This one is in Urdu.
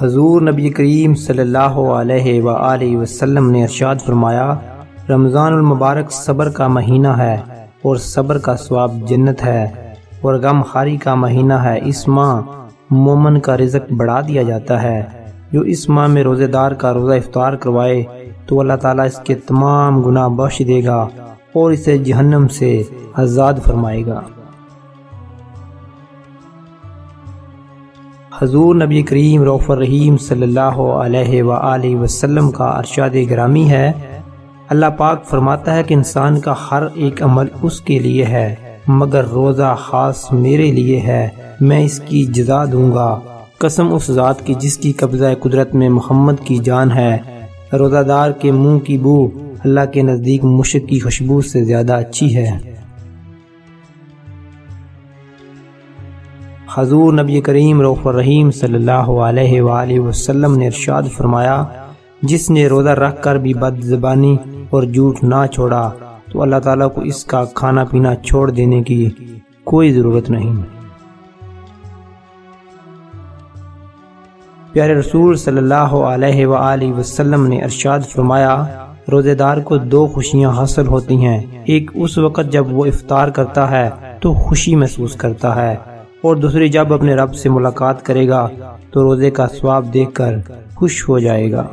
حضور نبی کریم صلی اللہ علیہ وآلہ وسلم نے ارشاد فرمایا، رمضان المبارک صبر کا مہینہ ہے اور صبر کا ثواب جنت ہے، اور غم خاری کا مہینہ ہے۔ اس ماہ مومن کا رزق بڑھا دیا جاتا ہے۔ جو اس ماہ میں روزے دار کا روزہ افطار کروائے تو اللہ تعالیٰ اس کے تمام گناہ بخش دے گا اور اسے جہنم سے آزاد فرمائے گا۔ حضور نبی کریم رؤوف الرحیم صلی اللہ علیہ وآلہ وسلم کا ارشاد گرامی ہے، اللہ پاک فرماتا ہے کہ انسان کا ہر ایک عمل اس کے لیے ہے، مگر روزہ خاص میرے لیے ہے، میں اس کی جزا دوں گا۔ قسم اس ذات کی جس کی قبضہ قدرت میں محمد کی جان ہے، روزہ دار کے منہ کی بو اللہ کے نزدیک مشک کی خوشبو سے زیادہ اچھی ہے۔ حضور نبی کریم رؤوف الرحیم صلی اللہ علیہ وآلہ وسلم نے ارشاد فرمایا، جس نے روزہ رکھ کر بھی بد زبانی اور جھوٹ نہ چھوڑا تو اللہ تعالیٰ کو اس کا کھانا پینا چھوڑ دینے کی کوئی ضرورت نہیں۔ پیارے رسول صلی اللہ علیہ وآلہ وسلم نے ارشاد فرمایا، روزے دار کو دو خوشیاں حاصل ہوتی ہیں، ایک اس وقت جب وہ افطار کرتا ہے تو خوشی محسوس کرتا ہے، اور دوسری جب اپنے رب سے ملاقات کرے گا تو روزے کا ثواب دیکھ کر خوش ہو جائے گا۔